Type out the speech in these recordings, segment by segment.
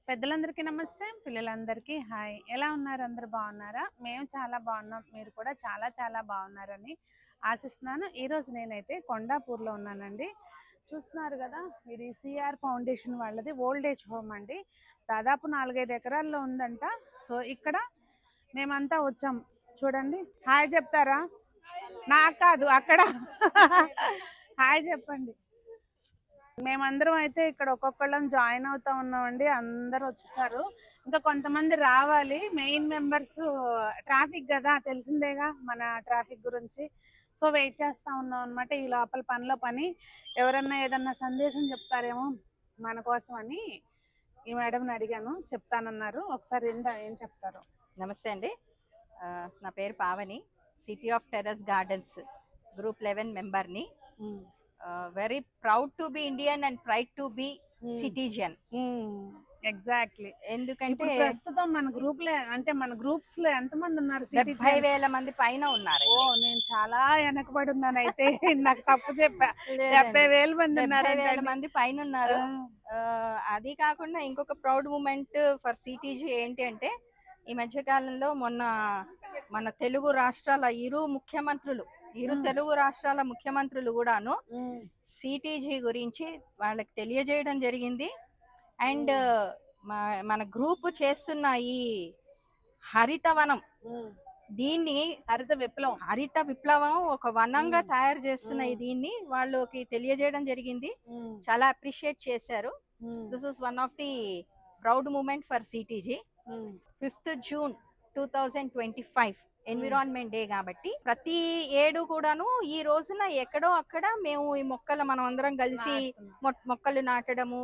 పెద్దలందరికీ నమస్తే, పిల్లలందరికీ హాయ్. ఎలా ఉన్నారు? అందరూ బాగున్నారా? మేము చాలా బాగున్నాం. మీరు కూడా చాలా చాలా బాగున్నారని ఆశిస్తున్నాను. ఈరోజు నేనైతే కొండాపూర్లో ఉన్నానండి. చూస్తున్నారు కదా, ఇది సిఆర్ ఫౌండేషన్ వాళ్ళది ఓల్డ్ ఏజ్ హోమ్ అండి. దాదాపు 4-5 ఎకరాల్లో ఉందంట. సో ఇక్కడ మేమంతా వచ్చాం. చూడండి, హాయ్ చెప్తారా? నాకు కాదు, అక్కడ హాయ్ చెప్పండి. మేమందరం అయితే ఇక్కడ ఒక్కొక్కళ్ళం జాయిన్ అవుతా ఉన్నామండి. అందరూ వచ్చేసారు, ఇంకా కొంతమంది రావాలి. మెయిన్ మెంబర్స్ ట్రాఫిక్ కదా, తెలిసిందేగా మన ట్రాఫిక్ గురించి. సో వెయిట్ చేస్తా ఉన్నాం అనమాట. ఈ లోపల పనిలో పని ఎవరన్నా ఏదన్నా సందేశం చెప్తారేమో మన కోసం అని ఈ మేడంని అడిగాను, చెప్తానన్నారు. ఒకసారి ఏం చెప్తారు? నమస్తే అండి, నా పేరు Pavani. City of terrace gardens group 11 మెంబర్ని. Very proud to be Indian and pride to be citizen. Exactly. ఎందుకంటే ప్రస్తుతం మన గ్రూప్ లో, అంటే మన గ్రూప్స్ లో ఎంతమంది ఉన్నారు? 70,000 మంది పైన ఉన్నారు. ఓ, నేను చాలా వెనకబడి ఉన్నాను అయితే. నాకు తప్పు చెప్పా. 70,000 మంది ఉన్నారు. 70,000 మంది పైన ఉన్నారు. అది కాకుండా ఇంకొక ప్రౌడ్ మూమెంట్ ఫర్ సిటీజీ ఏంటి అంటే, ఈ మధ్యకాలంలో మొన్న మన తెలుగు రాష్ట్రాల ఇరు తెలుగు రాష్ట్రాల ముఖ్యమంత్రులు కూడాను సిటీజీ గురించి వాళ్ళకి తెలియజేయడం జరిగింది. అండ్ మన గ్రూప్ చేస్తున్న ఈ హరితవనం, దీన్ని హరిత విప్లవం ఒక వనంగా తయారు చేస్తున్న దీన్ని వాళ్ళకి తెలియజేయడం జరిగింది. చాలా అప్రిషియేట్ చేశారు. This is one of the proud moment for సిటీజీ. 5th June 2025 ఎన్విరాన్మెంట్ డే కాబట్టి ప్రతి ఏడు కూడాను ఈ రోజున ఎక్కడో అక్కడ మేము ఈ మనం అందరం కలిసి మొక్కలు నాటడము,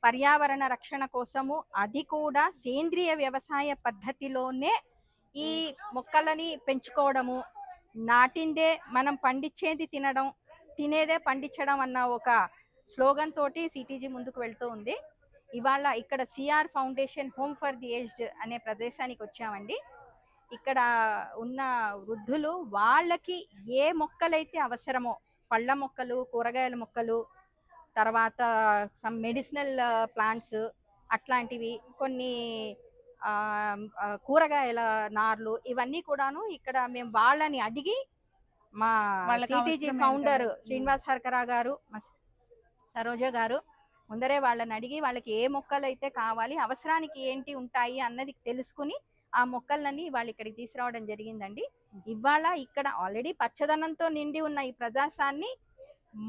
పర్యావరణ రక్షణ కోసము, అది కూడా సేంద్రియ వ్యవసాయ పద్ధతిలోనే ఈ మొక్కలని పెంచుకోవడము, నాటిందే మనం పండించేది తినడం, తినేదే పండించడం అన్న ఒక స్లోగన్ తోటి సిటీజీ ముందుకు వెళ్తూ ఉంది. ఇవాళ ఇక్కడ CR foundation home for the aged అనే ప్రదేశానికి వచ్చామండి. ఇక్కడ ఉన్న వృద్ధులు వాళ్ళకి ఏ మొక్కలైతే అవసరమో, పళ్ళ మొక్కలు, కూరగాయల మొక్కలు, తర్వాత సమ్ మెడిసినల్ ప్లాంట్స్ అట్లాంటివి, కొన్ని కూరగాయల నార్లు, ఇవన్నీ కూడాను ఇక్కడ మేము వాళ్ళని అడిగి మా సిటీజీ ఫౌండర్ శ్రీనివాస్ హర్కరా గారు, సరోజ గారు ముందరే వాళ్ళని అడిగి వాళ్ళకి ఏ మొక్కలు అయితే కావాలి, అవసరానికి ఏంటి ఉంటాయి అన్నది తెలుసుకుని ఆ మొక్కలని వాళ్ళు ఇక్కడికి తీసుకురావడం జరిగిందండి. ఇవాళ ఇక్కడ ఆల్రెడీ పచ్చదనంతో నిండి ఉన్న ఈ ప్రదేశాన్ని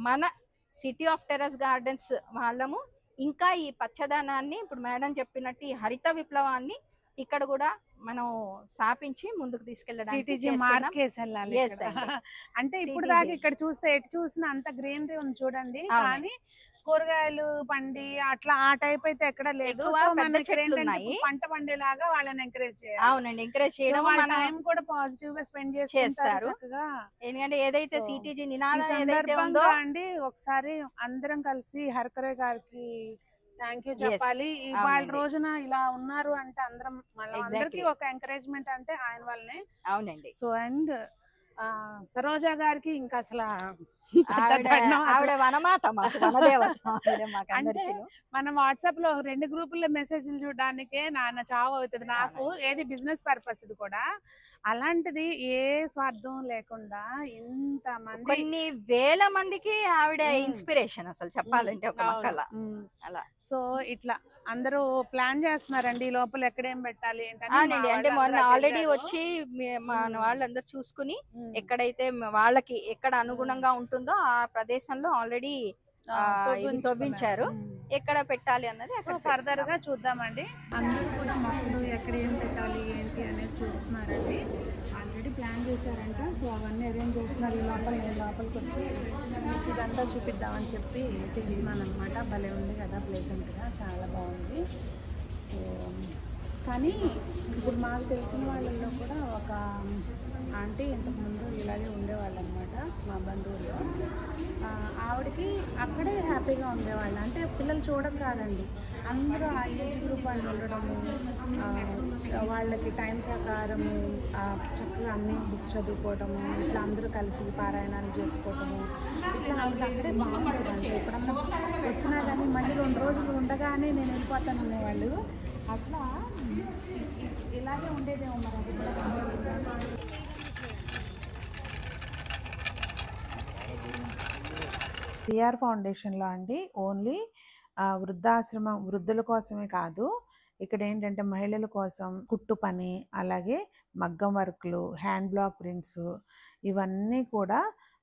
మన సిటీ ఆఫ్ టెర్రస్ గార్డెన్స్ వాళ్ళము ఇంకా ఈ పచ్చదనాన్ని, ఇప్పుడు మేడం చెప్పినట్టు ఈ హరిత విప్లవాన్ని ఇక్కడ కూడా మనం స్థాపించి ముందుకు తీసుకెళ్ళడానికి అంటే ఇప్పుడు దాకా ఇక్కడ చూస్తే ఎటు చూసినా అంత గ్రీనరీ ఉంది చూడండి, కానీ కూరగాయలు పండి అట్లా ఆ టైప్ అయితే ఎక్కడ లేదు. పంట పండేలాగా వాళ్ళని ఎంకరేజ్ చేయాలి. అవునండి, ఎంకరేజ్ చేయడం, టైం కూడా పాజిటివ్ గా స్పెండ్ చేస్తారు. ఎందుకంటే ఏదైతే సిటీజీ నినాదం ఏదైతే ఉందో అండి, ఒకసారి అందరం కలిసి హర్కరే గారికి థ్యాంక్ యూ చెప్పాలి. ఇవాళ రోజున ఇలా ఉన్నారు అంటే అందరం అందరికి ఒక ఎంకరేజ్మెంట్ అంటే ఆయన వల్లనే. అవునండి. సో అండ్ సరోజా గారికి ఇంకా అసలు ఆవిడ వనమాత, అంటే మన వాట్సాప్ లో 2 గ్రూపుల్లో మెసేజ్లు చూడడానికే నాన్న చావు అవుతుంది నాకు. ఏది బిజినెస్ పర్పస్ ఇది కూడా, అలాంటిది ఏ స్వార్థం లేకుండా ఇంత మంది, కొన్ని వేల మందికి ఆవిడ ఇన్స్పిరేషన్ అసలు చెప్పాలంటే ఒక మొక్కల అలా. సో ఇట్లా అందరూ ప్లాన్ చేస్తున్నారండి ఈ లోపల ఎక్కడేం పెట్టాలి ఏంటని. అవునండి, అంటే మొన్న ఆల్రెడీ వచ్చి మన వాళ్ళందరూ చూసుకుని ఎక్కడైతే వాళ్ళకి ఎక్కడ అనుగుణంగా ఉంటుందో ఆ ప్రదేశంలో ఆల్రెడీ తవ్వించారు. ఎక్కడ పెట్టాలి అన్నది ఫర్దర్ గా చూద్దామండి. అందరూ కూడా మొక్కలు ఎక్కడ ఏం పెట్టాలి ఏంటి అనేది చూస్తున్నారండి. ఆల్రెడీ ప్లాన్ చేశారంట. సో అవన్నీ అరేంజ్ చేస్తున్నారు. ఈ లోపల నేను లోపలికి వచ్చి ఇదంతా చూపిద్దామని చెప్పి తీస్తున్నాను అనమాట. భలే ఉంది కదా, ప్లెజెంట్గా, చాలా బాగుంది. సో కానీ ఇప్పుడు మాకు తెలిసిన వాళ్ళల్లో కూడా ఒక ఆంటీ ఇంతకుముందు ఇలాగే ఉండేవాళ్ళు అనమాట, మా బంధువుల్లో. ఆవిడకి అక్కడే హ్యాపీగా ఉండేవాళ్ళు. అంటే పిల్లలు చూడడం కాదండి, అందరూ ఆ ఏజ్ గ్రూప్ వాళ్ళు ఉండడము, వాళ్ళకి టైం ప్రకారము చక్కగా అన్ని బుక్స్ చదువుకోవటము, ఇట్లా అందరూ కలిసి పారాయణాలు చేసుకోవటము, ఇట్లా వాళ్ళకి అక్కడే బాగుండేదండి. ఎప్పుడన్నా వచ్చినా కానీ మళ్ళీ 2 రోజులు ఉండగానే నేను వెళ్ళిపోతాను అనేవాళ్ళు. అట్లా ఇలాగే ఉండేదేమో మరి అది కూడా సిఆర్ ఫౌండేషన్లో అండి ఓన్లీ వృద్ధాశ్రమం వృద్ధుల కోసమే కాదు, ఇక్కడ ఏంటంటే మహిళల కోసం కుట్టు పని, అలాగే మగ్గం వర్క్లు, హ్యాండ్ బ్లాక్ ప్రింట్స్ ఇవన్నీ కూడా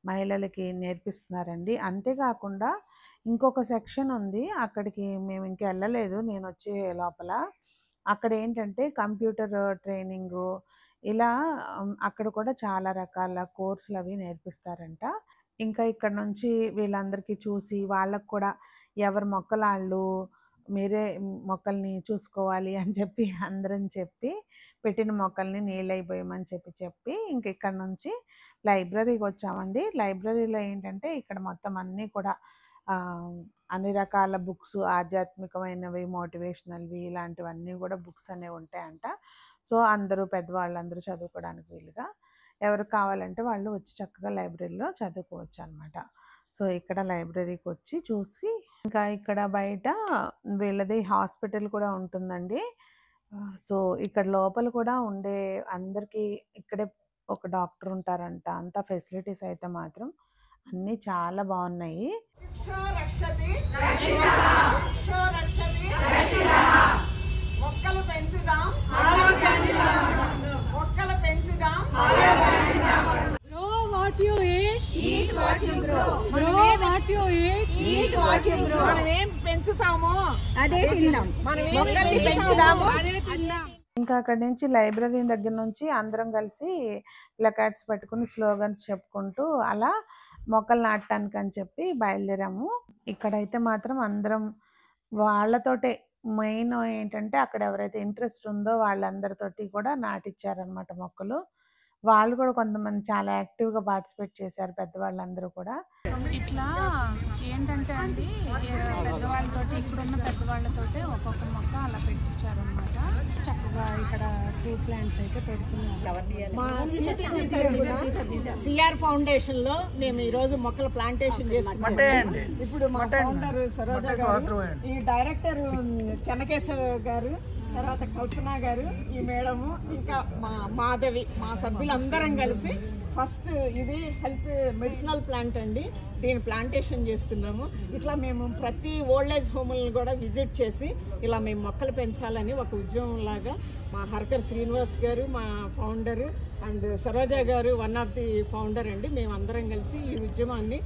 మహిళలకి నేర్పిస్తున్నారండి. అంతేకాకుండా ఇంకొక సెక్షన్ ఉంది, అక్కడికి మేము ఇంకా వెళ్ళలేదు నేను వచ్చే లోపల. అక్కడ ఏంటంటే కంప్యూటర్ ట్రైనింగు ఇలా అక్కడ కూడా చాలా రకాల కోర్సులు అవి నేర్పిస్తారంట. ఇంకా ఇక్కడ నుంచి వీళ్ళందరికీ చూసి వాళ్ళకు కూడా ఎవరి మొక్కలాళ్ళు మీరే మొక్కల్ని చూసుకోవాలి అని చెప్పి అందరం చెప్పి పెట్టిన మొక్కల్ని నీళ్ళైపోయమని చెప్పి ఇంక ఇక్కడ నుంచి లైబ్రరీకి వచ్చామండి. లైబ్రరీలో ఏంటంటే ఇక్కడ మొత్తం అన్నీ కూడా అన్ని రకాల బుక్స్, ఆధ్యాత్మికమైనవి, మోటివేషనల్వి ఇలాంటివన్నీ కూడా బుక్స్ అనేవి ఉంటాయంట. సో అందరూ పెద్దవాళ్ళందరూ చదువుకోవడానికి వీలుగా ఎవరికి కావాలంటే వాళ్ళు వచ్చి చక్కగా లైబ్రరీలో చదువుకోవచ్చు అనమాట. సో ఇక్కడ లైబ్రరీకి వచ్చి చూసి ఇంకా ఇక్కడ బయట వీళ్ళది హాస్పిటల్ కూడా ఉంటుందండి. సో ఇక్కడ లోపల కూడా ఉండే అందరికీ ఇక్కడే ఒక డాక్టర్ ఉంటారంట. అంత ఫెసిలిటీస్ అయితే మాత్రం అన్నీ చాలా బాగున్నాయి. మొక్కలు పెంచుదాం, మొక్కలు పెంచుదాం. Grow what you eat what you grow. grow what you eat what you grow. మనం ఏం పెంచుతామో అదే తిందాం. మనం మొక్కల్ని పెంచుదాము. ఇంకా అక్కడి నుంచి లైబ్రరీ దగ్గర నుంచి అందరం కలిసి ప్లకార్డ్స్ పట్టుకుని స్లోగన్స్ చెప్పుకుంటూ అలా మొక్కలు నాటడానికి అని చెప్పి బయలుదేరాము. ఇక్కడైతే మాత్రం అందరం వాళ్ళతోటే మెయిన్ ఏంటంటే అక్కడ ఎవరైతే ఇంట్రెస్ట్ ఉందో వాళ్ళందరితోటి కూడా నాటిచ్చారనమాట మొక్కలు. వాళ్ళు కూడా కొంతమంది చాలా యాక్టివ్గా పార్టిసిపేట్ చేశారు, పెద్దవాళ్ళందరూ కూడా. ఇట్లా ఏంటంటే అండి పెద్దవాళ్ళతోటి ఇక్కడున్న పెద్దవాళ్ళతోటే ఒక్కొక్క మొక్క అలా పెట్టించారనమాట. చక్కగా ఇక్కడ ట్రీ ప్లాంట్స్ అయితే పెడుతున్నారు. మా సిఆర్ ఫౌండేషన్ లో మేము ఈ రోజు మొక్కల ప్లాంటేషన్ చేస్తున్నాం. ఇప్పుడు మా ఫౌండర్ సరోజ గారు, ఈ డైరెక్టర్ చెన్నకేశ్వర గారు, తర్వాత కల్పన గారు, ఈ మేడము, ఇంకా మా మాధవి, మా సభ్యులందరం కలిసి ఫస్ట్ ఇది హెల్త్ మెడిసినల్ ప్లాంట్ అండి, దీని ప్లాంటేషన్ చేస్తున్నాము. ఇట్లా మేము ప్రతి ఓల్డ్ ఏజ్ హోమ్లను కూడా విజిట్ చేసి ఇలా మేము మొక్కలు పెంచాలని ఒక ఉద్యమం లాగా మా హర్కర్ శ్రీనివాస్ గారు మా ఫౌండరు అండ్ సరోజ గారు వన్ ఆఫ్ ది ఫౌండర్ అండి, మేము అందరం కలిసి ఈ ఉద్యమాన్ని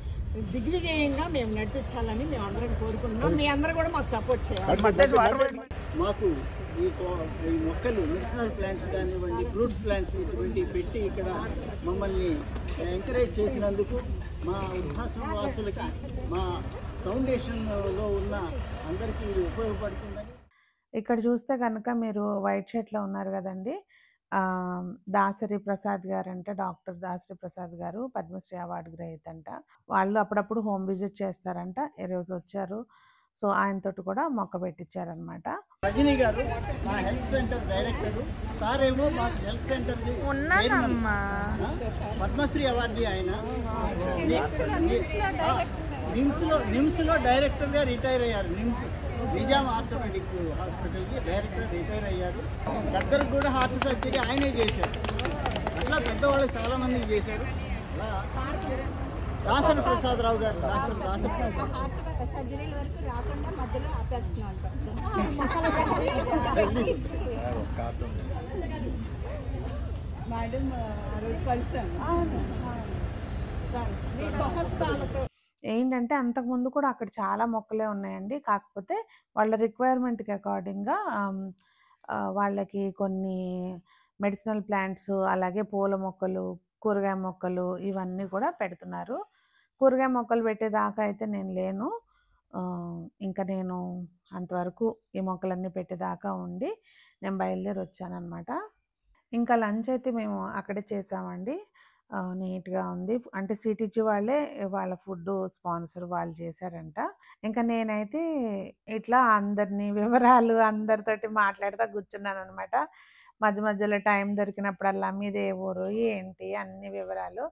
దిగ్విజయంగా మేము నడిపించాలని మేము అందరం కోరుకుంటున్నాం. మీ అందరూ కూడా మాకు సపోర్ట్ చేయాలి. మాకు ఈ మొక్కలు మెడిసినల్ ప్లాంట్స్ కానివ్వండి, ఫ్రూట్స్ ప్లాంట్స్ ఇటువంటి పెట్టి ఇక్కడ మమ్మల్ని ఎంకరేజ్ చేసినందుకు మా వృద్ధాశ్రమ వాసులకి, మా ఫౌండేషన్లో ఉన్న అందరికీ ఉపయోగపడుతుందని. ఇక్కడ చూస్తే కనుక మీరు వైట్ షర్ట్లో ఉన్నారు కదండి, దాసరి ప్రసాద్ గారు అంట, డాక్టర్ దాసరి ప్రసాద్ గారు పద్మశ్రీ అవార్డు గ్రహీత అంట. వాళ్ళు అప్పుడప్పుడు హోమ్ విజిట్ చేస్తారంట, ఈరోజు వచ్చారు. సో ఆయనతోటి కూడా మొక్క పెట్టించారనమాట. రజనీ గారు మా హెల్త్ సెంటర్ డైరెక్టర్, సార్ ఏమో మాకు హెల్త్ సెంటర్ పద్మశ్రీ అవార్డు. ఆయన నిమ్స్లో డైరెక్టర్గా రిటైర్ అయ్యారు. నిజాం ఆర్థోపెడిక్ హాస్పిటల్కి డైరెక్టర్ రిటైర్ అయ్యారు. దగ్గరకు కూడా హార్ట్ సర్జరీ ఆయనే చేశారు. అట్లా పెద్దవాళ్ళు చాలామందికి చేశారు. అలా దాసరి ప్రసాదరావు గారు, డాక్టర్ దాసరి సర్జరీల వరకు రాకుండా మధ్యలో ఆపేస్తున్నాను కొంచెం. మేడం ఆ రోజు కలిసాను. ఏంటంటే అంతకుముందు కూడా అక్కడ చాలా మొక్కలే ఉన్నాయండి, కాకపోతే వాళ్ళ రిక్వైర్మెంట్కి అకార్డింగ్గా వాళ్ళకి కొన్ని మెడిసినల్ ప్లాంట్స్, అలాగే పూల మొక్కలు, కూరగాయ మొక్కలు ఇవన్నీ కూడా పెడుతున్నారు. కూరగాయ మొక్కలు పెట్టేదాకా అయితే నేను లేను, ఇంకా నేను అంతవరకు ఈ మొక్కలన్నీ పెట్టేదాకా ఉండి నేను బయలుదేరి వచ్చానమాట. ఇంకా లంచ్ అయితే మేము అక్కడే చేసామండి. నీట్గా ఉంది, అంటే సిటీజీ వాళ్ళే వాళ్ళ ఫుడ్ స్పాన్సర్ వాళ్ళు చేశారంట. ఇంకా నేనైతే ఇట్లా అందరినీ వివరాలు అందరితోటి మాట్లాడుతూ కూర్చున్నాను అనమాట. మధ్య మధ్యలో టైం దొరికినప్పుడల్లా మీదే ఊరు ఏంటి అన్ని వివరాలు.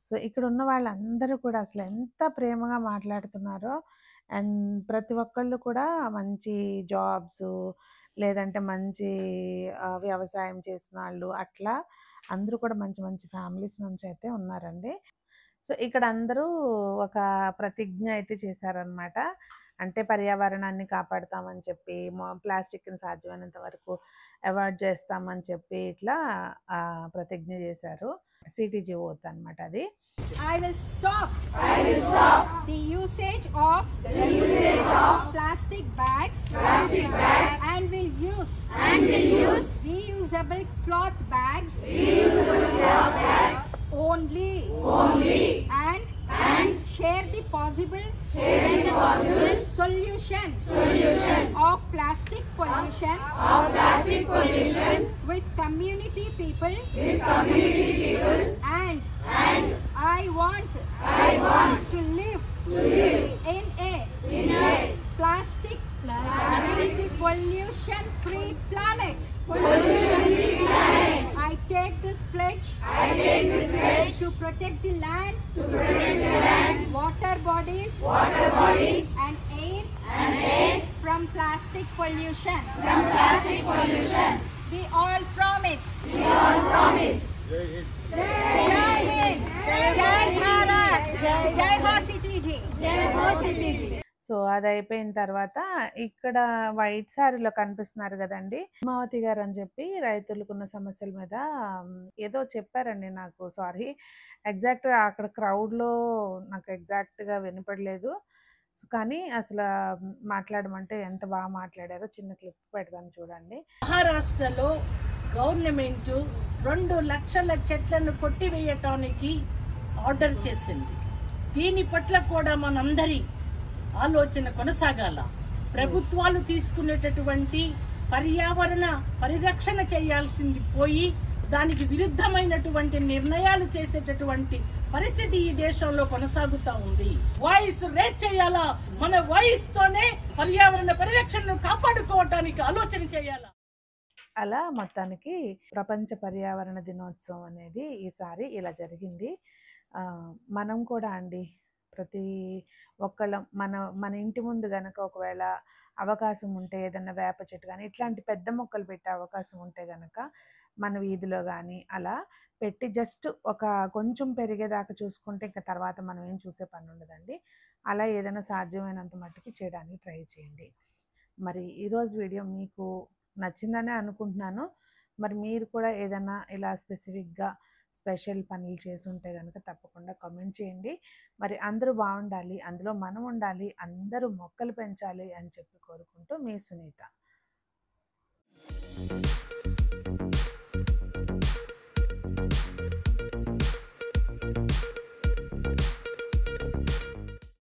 సో ఇక్కడ ఉన్న వాళ్ళందరూ కూడా అసలు ఎంత ప్రేమగా మాట్లాడుతున్నారో, అండ్ ప్రతి ఒక్కళ్ళు కూడా మంచి జాబ్స్ లేదంటే మంచి వ్యవసాయం చేసిన వాళ్ళు అట్లా అందరూ కూడా మంచి మంచి ఫ్యామిలీస్ నుంచి అయితే ఉన్నారండి. సో ఇక్కడ అందరూ ఒక ప్రతిజ్ఞ అయితే చేశారనమాట. అంటే పర్యావరణాన్ని కాపాడుతామని చెప్పి, ప్లాస్టిక్ని సాధ్యమైనంత వరకు అవాయిడ్ చేస్తామని చెప్పి ఇట్లా ప్రతిజ్ఞ చేశారు. సిటీజీ ఓత్ అనమాట అది. I will stop the usage of plastic bags and will use reusable cloth bags only and share the possible solutions of plastic pollution with community people and I want to live in a plastic pollution free planet. I take this pledge to protect the land, water bodies and air from plastic pollution. We all promise. Jai Hind, Jai Bharat, Jai Ho CTG, Jai Ho CTG. So అది అయిపోయిన తర్వాత ఇక్కడ white సారీలో కనిపిస్తున్నారు కదండి, పద్మావతి గారు అని చెప్పి రైతులకున్న సమస్యల మీద ఏదో చెప్పారండి. నాకు సారీ ఎగ్జాక్ట్గా అక్కడ క్రౌడ్లో నాకు ఎగ్జాక్ట్గా వినపడలేదు, కానీ అసలు మాట్లాడమంటే ఎంత బాగా మాట్లాడారో చిన్న క్లిప్ పెడతాను చూడండి. మహారాష్ట్రలో గవర్నమెంట్ 2 లక్షల చెట్లను కొట్టివేయటానికి ఆర్డర్ చేసింది. దీని పట్ల కూడా మనందరి ఆలోచన కొనసాగాల. ప్రభుత్వాలు తీసుకునేటటువంటి పర్యావరణ పరిరక్షణ చేయాల్సింది పోయి దానికి విరుద్ధమైనటువంటి నిర్ణయాలు చేసేటటువంటి పరిస్థితి ఈ దేశంలో కొనసాగుతూ ఉంది. వాయిస్ రేజ్ చేయాలా, మన వాయిస్ తోనే పర్యావరణ పరిరక్షణను కాపాడుకోవటానికి ఆలోచన చేయాలా. అలా మొత్తానికి ప్రపంచ పర్యావరణ దినోత్సవం అనేది ఈసారి ఇలా జరిగింది. మనం కూడా అండి ప్రతి ఒక్కళ్ళం మన ఇంటి ముందు గనక ఒకవేళ అవకాశం ఉంటే ఏదన్నా వేప చెట్టు కానీ ఇట్లాంటి పెద్ద మొక్కలు పెట్టే అవకాశం ఉంటే గనక మన వీధిలో కానీ అలా పెట్టి జస్ట్ ఒక కొంచెం పెరిగేదాకా చూసుకుంటే ఇంకా తర్వాత మనం ఏం చూసే పని ఉండదండి. అలా ఏదైనా సాధ్యమైనంత మట్టుకు చేయడానికి ట్రై చేయండి. మరి ఈరోజు వీడియో మీకు నచ్చిందనే అనుకుంటున్నాను. మరి మీరు కూడా ఏదైనా ఇలా స్పెసిఫిక్గా స్పెషల్ పనులు చేసి ఉంటే కనుక తప్పకుండా కామెంట్ చేయండి. మరి అందరూ బాగుండాలి, అందులో మనం ఉండాలి, అందరూ మొక్కలు పెంచాలి అని చెప్పి కోరుకుంటూ మీ సునీత.